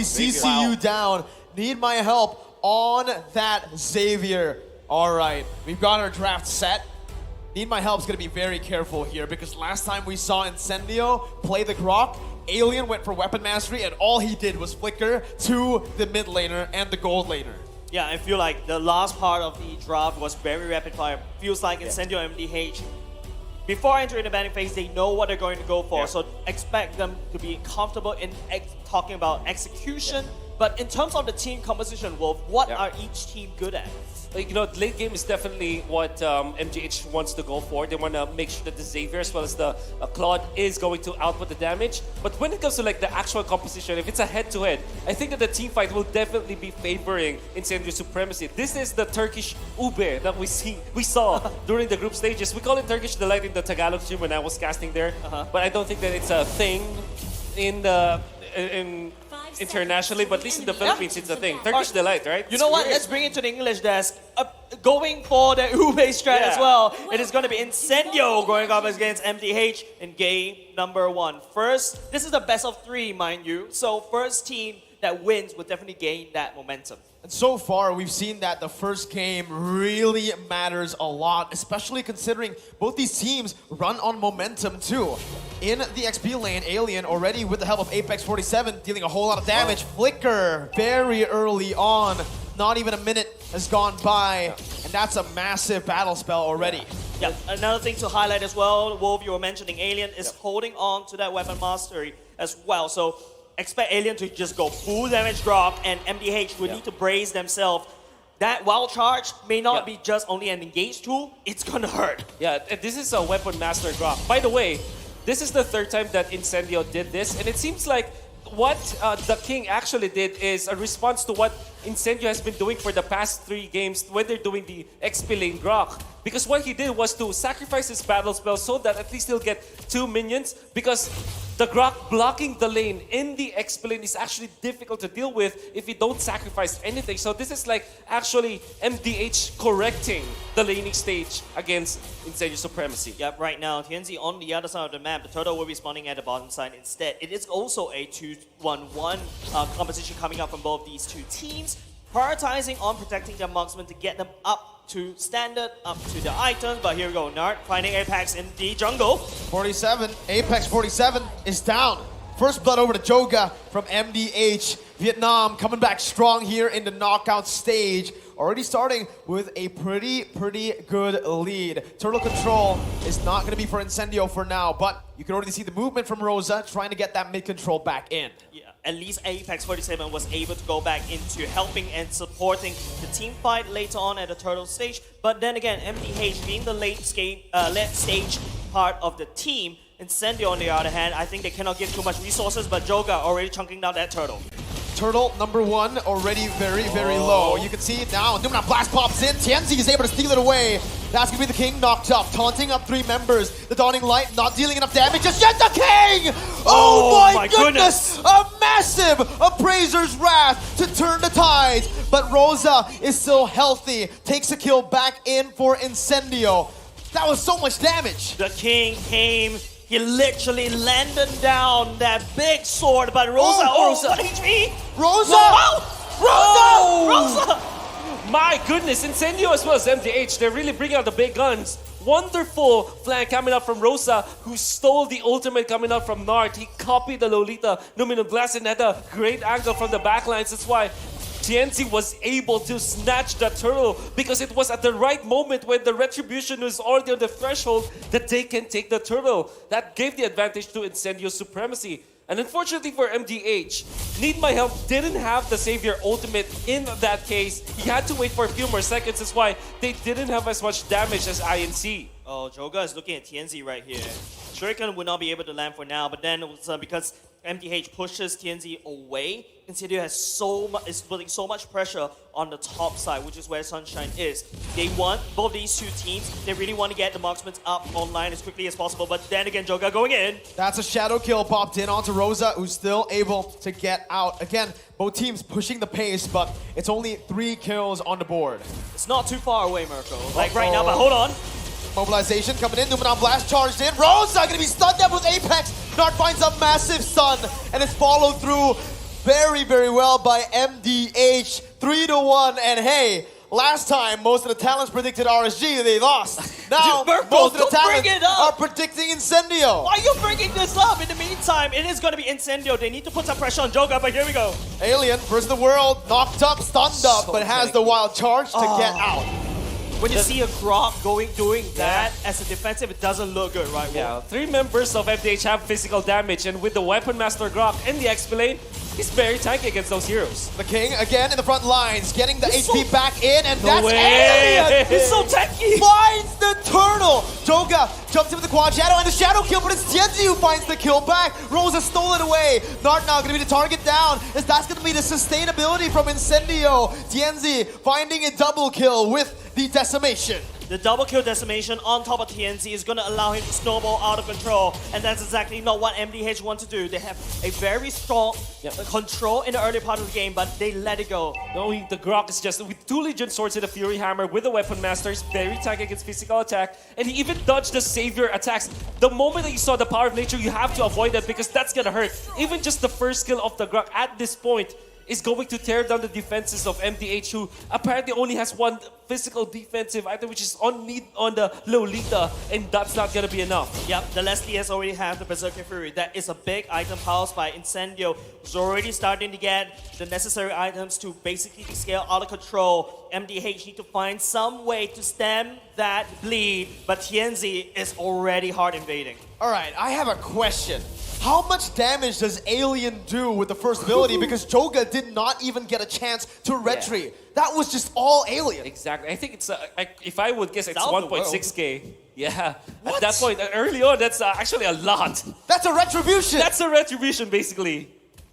CCU down. Need my help on that Xavier. All right, we've got our draft set. Need my help's gonna be very careful here because last time we saw Incendio play the Grok, Alien went for weapon mastery and all he did was flicker to the mid laner and the gold laner. Yeah, I feel like the last part of the draft was very rapid fire. Feels like Incendio and MDH, before entering the banning phase, they know what they're going to go for. So expect them to be comfortable in talking about execution. But in terms of the team composition, Wolf, what are each team good at? You know, late game is definitely what MDH wants to go for. They want to make sure that the Xavier as well as the Claude is going to output the damage. But when it comes to like the actual composition, if it's a head-to-head, I think that the team fight will definitely be favoring Incendio Supremacy. This is the Turkish ube that we saw during the group stages. We call it Turkish Delight in the Tagalog stream when I was casting there. But I don't think that it's a thing in internationally, but at least in the Philippines, it's a thing. Turkish Delight, right? You know what? Let's bring it to the English desk. Going for the Ube strat as well. It is going to be Incendio going up against MDH in game number 1. First, this is the best of 3, mind you. So first team that wins will definitely gain that momentum. And so far, we've seen that the first game really matters a lot, especially considering both these teams run on momentum too. In the XP lane, Alien already with the help of Apex 47 dealing a whole lot of damage. Flicker very early on. Not even a minute has gone by, and that's a massive battle spell already. Yeah, another thing to highlight as well, Wolf, you were mentioning Alien is holding on to that weapon mastery as well. So expect Alien to just go full damage drop, and MDH will need to brace themselves. That wild charge may not be just only an engage tool, it's gonna hurt. Yeah, this is a weapon master drop. By the way, this is the 3rd time that Incendio did this, and it seems like what the King actually did is a response to what Incendio has been doing for the past 3 games when they're doing the XP lane Grok. Because what he did was to sacrifice his battle spell so that at least he'll get 2 minions, because the Grok blocking the lane in the XP lane is actually difficult to deal with if you don't sacrifice anything. So this is like actually MDH correcting the laning stage against Incendio Supremacy. Yep, right now, TNZ on the other side of the map, the turtle will be spawning at the bottom side instead. It is also a 2-1-1 competition coming up from both these two teams, prioritizing on protecting their marksmen to get them up to standard, up to the items. But here we go, Nart finding Apex in the jungle. 47, Apex 47 is down. First blood over to Joga from MDH. Vietnam coming back strong here in the knockout stage. Already starting with a pretty good lead. Turtle control is not going to be for Incendio for now, but you can already see the movement from Rosa trying to get that mid control back in. Yeah, at least Apex 47 was able to go back into helping and supporting the team fight later on at the turtle stage. But then again, MDH being the late stage part of the team, Incendio on the other hand, I think they cannot give too much resources, but Joga already chunking down that turtle. Turtle number 1 already very low. You can see it now. Numina Blast pops in. Tianzi is able to steal it away. That's going to be the King knocked up, taunting up 3 members. The Dawning Light not dealing enough damage just yet. The King! Oh my goodness! A massive Appraiser's Wrath to turn the tides. But Rosa is still healthy. Takes a kill back in for Incendio. That was so much damage. The King came. He literally landed down that big sword, but Rosa, Rosa. 1 HP! Rosa! Rosa! My goodness, Incendio as well as MDH, they're really bringing out the big guns. Wonderful flank coming out from Rosa, who stole the ultimate coming out from Nart. He copied the Lolita Luminous Blast and had a great angle from the backlines. That's why TNC was able to snatch the turtle, because it was at the right moment when the retribution was already on the threshold that they can take the turtle. That gave the advantage to Incendio Supremacy. And unfortunately for MDH, Need My Help didn't have the Savior ultimate in that case. He had to wait for a few more seconds. That's why they didn't have as much damage as INC. Oh, Joga is looking at TNZ right here. Shuriken would not be able to land for now, but then because MDH pushes TNZ away, Incendio is putting so much pressure on the top side, which is where Sunshine is. They want, both these two teams, they really want to get the marksmen up online as quickly as possible, but then again, Joga going in. That's a shadow kill popped in onto Rosa, who's still able to get out. Again, both teams pushing the pace, but it's only 3 kills on the board. It's not too far away, Mirko. Like right now, but hold on. Mobilization coming in, Numenon Blast charged in. Rosa gonna be stunned up with Apex. Nart finds a massive stun, and it's followed through very, very well by MDH. 3-1. And hey, last time, most of the talents predicted RSG, they lost. Now, Dude, Merkel, most of the don't bring talents it up. are predicting Incendio. Why are you bringing this up? In the meantime, it is going to be Incendio. They need to put some pressure on Joga, but here we go. Alien versus the world, knocked up, stunned up, but has the wild charge to get out. When you see a Grok doing that as a defensive, it doesn't look good, right? Yeah, 3 members of MDH have physical damage, and with the Weapon Master Grok and the XP lane, he's very tanky against those heroes. The King again in the front lines, getting the He's HP so- back in, and No that's way. Alien! He's so tanky. Finds the turtle! Joga jumps in with the quad shadow and the shadow kill, but it's Tianzi who finds the kill back. Rosa stole it away. Nart now gonna be the target down, as that's gonna be the sustainability from Incendio. Tianzi finding a double kill with the decimation. The double kill decimation on top of TNZ is going to allow him to snowball out of control, and that's exactly not what MDH want to do. They have a very strong control in the early part of the game, but they let it go. No, the Grok is just with 2 Legion Swords and a Fury Hammer with the Weapon Master. He's very tanky against physical attack, and he even dodged the Savior attacks. The moment that you saw the Power of Nature, you have to avoid that because that's gonna hurt. Even just the first kill of the Grok at this point is going to tear down the defenses of MDH, who apparently only has 1 physical defensive item, which is on the Lolita, and that's not gonna be enough. Yep, the Leslie has already have the Berserker Fury. That is a big item housed by Incendio, who's already starting to get the necessary items to basically scale out of control. MDH need to find some way to stem that bleed, but TNZ is already hard invading. All right, I have a question. How much damage does Alien do with the first ability? Because Joga did not even get a chance to retreat. That was just all Alien. Exactly. I think it's, if I would guess, it's South of the 1.6k. Yeah. What? At that point, early on, that's actually a lot. That's a retribution. That's a retribution, basically.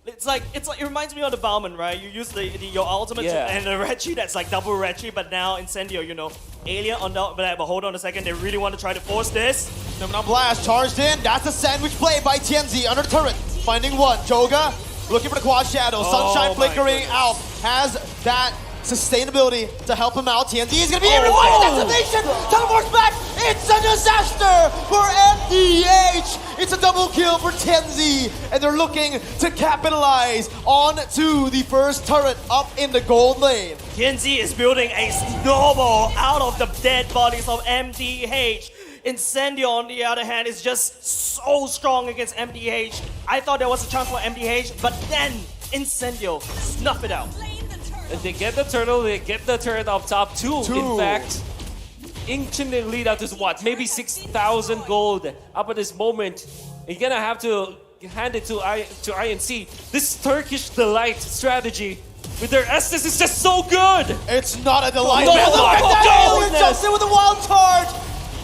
It's like it reminds me of the Bauman, right? You use your ultimate and the Retri that's like double Retri, but now Incendio, you know, Alien on the but hold on a second, they really want to try to force this. Phenomenal Blast charged in. That's a sandwich play by TNZ under the turret. Finding one. Joga looking for the quad shadow. Sunshine my flickering goodness. out. Has that sustainability to help him out. TNZ is going to be able to find the decimation. Teleports back. It's a disaster for MDH. It's a double kill for TNZ. And they're looking to capitalize onto the first turret up in the gold lane. TNZ is building a snowball out of the dead bodies of MDH. Incendio, on the other hand, is just so strong against MDH. I thought there was a chance for MDH, but then Incendio snuff it out. And they get the turtle, they get the turret up top too. In fact, inching the lead out to what? Maybe 6,000 gold up at this moment. You're gonna have to hand it to INC. This Turkish delight strategy with their Estes is just so good! It's not a delight, Oh, man. Look my at that! Alien goodness. jumps in with a wild charge!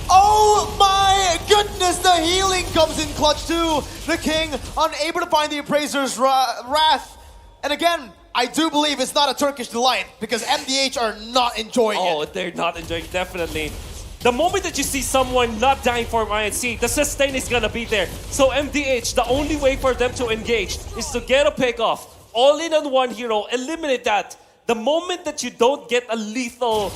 Oh my goodness, the healing comes in clutch too. The King unable to find the Appraiser's wrath. And again, I do believe it's not a Turkish delight because MDH are not enjoying Oh, it. they're not enjoying, definitely. The moment that you see someone not dying for INC, the sustain is gonna be there. So MDH, the only way for them to engage is to get a pick off. All in on one hero, eliminate that. The moment that you don't get a lethal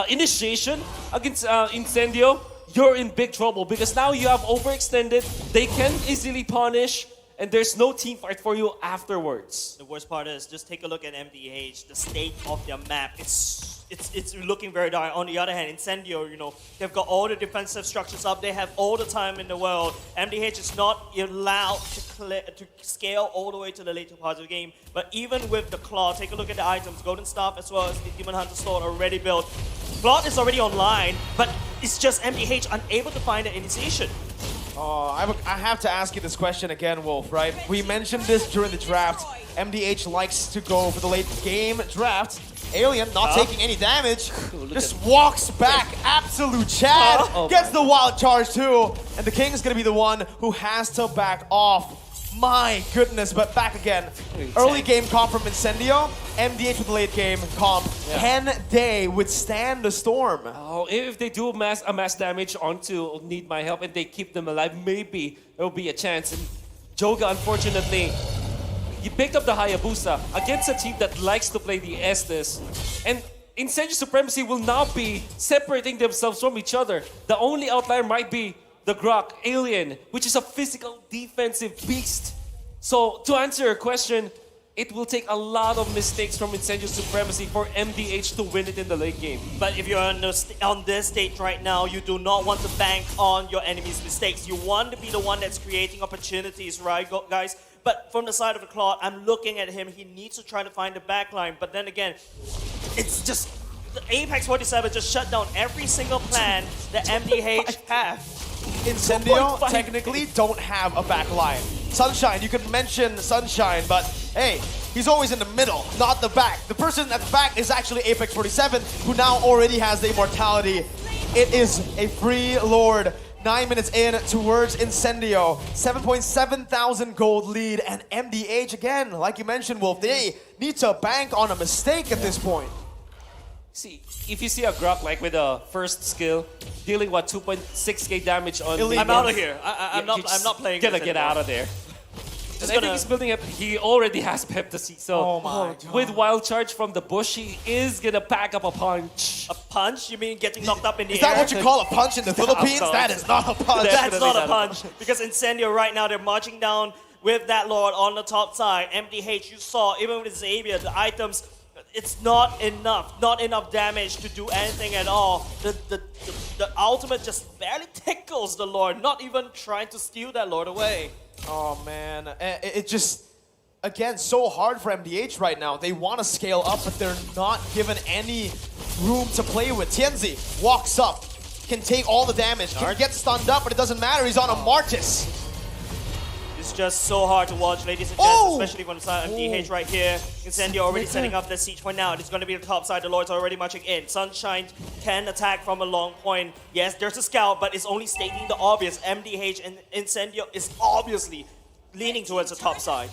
initiation against Incendio, you're in big trouble because now you have overextended, they can easily punish, and there's no team fight for you afterwards. The worst part is just take a look at MDH, the state of their map. It's looking very dark. On the other hand, Incendio, you know, they've got all the defensive structures up. They have all the time in the world. MDH is not allowed to scale all the way to the later parts of the game. But even with the Claw, take a look at the items. Golden Staff as well as the Demon Hunter Sword already built. Claw is already online, but it's just MDH unable to find the initiation. I have to ask you this question again, Wolf, right? We mentioned this during the draft. MDH likes to go for the late game draft. Alien not taking any damage, just walks back, absolute Chad, gets the wild charge too, and the King is gonna be the one who has to back off. My goodness, but back again. Early game comp from Incendio, MDH with the late game comp. Can they withstand the storm? Oh, if they do a mass damage onto Need My Help and they keep them alive, maybe there will be a chance. And Joga, unfortunately, he picked up the Hayabusa against a team that likes to play the Estes. And Incendio Supremacy will now be separating themselves from each other. The only outlier might be the Grok Alien, which is a physical defensive beast. So to answer your question, it will take a lot of mistakes from Incendio Supremacy for MDH to win it in the late game. But if you're on this stage right now, you do not want to bank on your enemy's mistakes. You want to be the one that's creating opportunities, right, guys? But from the side of the Claude, I'm looking at him. He needs to try to find the backline. But then again, it's just the Apex 47 just shut down every single plan that MDH have. Incendio technically don't have a back line. Sunshine, you can mention Sunshine, but hey, he's always in the middle, not the back. The person at the back is actually Apex 47, who now already has the immortality. It is a free lord. 9 minutes in towards Incendio. 7.7 thousand gold lead, and MDH again, like you mentioned, Wolf, they need to bank on a mistake at this point. See, if you see a Grok like with a first skill, dealing what 2.6k damage on. I'm out of here. I'm not playing. Gonna this get anymore. out of there. Just I think he's building up. He already has Pepsi, so Oh my God. with wild charge from the bush, he is gonna pack up a punch. A punch? You mean getting knocked up in the Is air? that what you call a punch in the Philippines? course. That is not a punch. That's not a Definitely not a punch. Because Incendio right now, they're marching down with that Lord on the top side. MDH, you saw, even with Xavier, the items, it's not enough damage to do anything at all. The ultimate just barely tickles the Lord, not even trying to steal that Lord away. Oh man, it just, again, so hard for MDH right now. They want to scale up, but they're not given any room to play with. Tianzi walks up, can take all the damage, can get stunned up, but it doesn't matter. He's on a Martis. It's just so hard to watch, ladies and Oh! gents, especially from the side of MDH right here. Incendio already setting up the siege point now. It's going to be the top side. The Lord's already marching in. Sunshine can attack from a long point. Yes, there's a scout, but it's only stating the obvious. MDH and Incendio is obviously leaning towards the top side.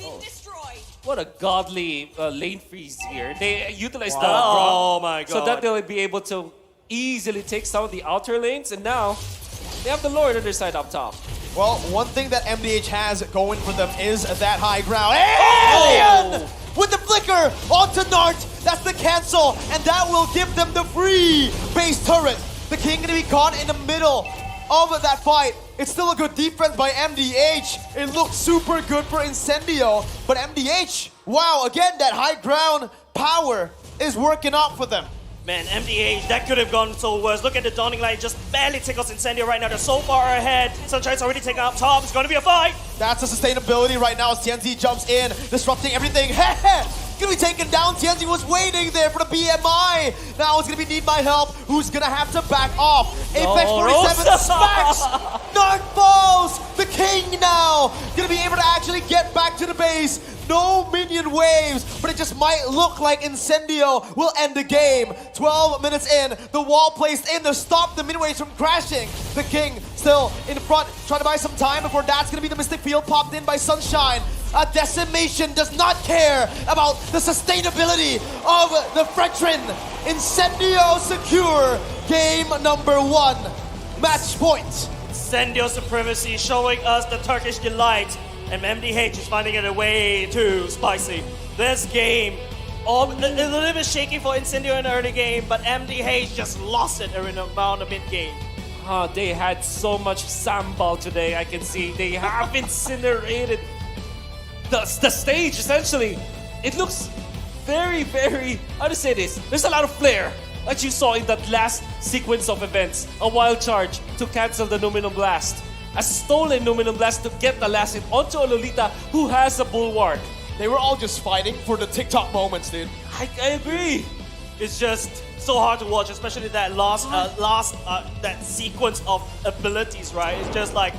What a godly lane freeze here. They utilize the Oh Grok my God. so that they'll be able to easily take some of the outer lanes, and now they have the Lord on their side up top. Well, one thing that MDH has going for them is that high ground. Alien! With the flicker onto Nart, that's the cancel, and that will give them the free base turret. The King gonna be caught in the middle of that fight. It's still a good defense by MDH. It looks super good for Incendio, but MDH, wow, again, that high ground power is working out for them. Man, MDH, that could have gone so worse. Look at the Dawning Light, just barely tickles Incendio right now. They're so far ahead. Sunshine's already taken up top. It's going to be a fight. That's the sustainability right now as Tianzi jumps in, disrupting everything. Gonna be taken down. Tianzi was waiting there for the BMI. Now it's gonna be Need My Help, who's gonna have to back off. Apex 47 Rosa. smacks. Nart falls. The King now gonna be able to actually get back to the base. No minion waves, but it just might look like Incendio will end the game. 12 minutes in, the wall placed in to stop the minion waves from crashing. The King still in front, trying to buy some time before that's gonna be the Mystic Field popped in by Sunshine. A Decimation does not care about the sustainability of the Fretrin. Incendio secure game number 1. Match point. Incendio Supremacy showing us the Turkish delight. And MDH is finding it way too spicy. This game, a little bit shaky for Incendio in the early game, but MDH just lost it around the mid game. They had so much sambal today, I can see. They have incinerated the stage, essentially. It looks very, very, how to say this? There's a lot of flair, like you saw in that last sequence of events. A wild charge to cancel the Numinum Blast. A stolen Numinum Blast to get the last hit onto a Lolita who has a bulwark. They were all just fighting for the TikTok moments, dude. I agree. It's just so hard to watch, especially that that sequence of abilities, right? It's just like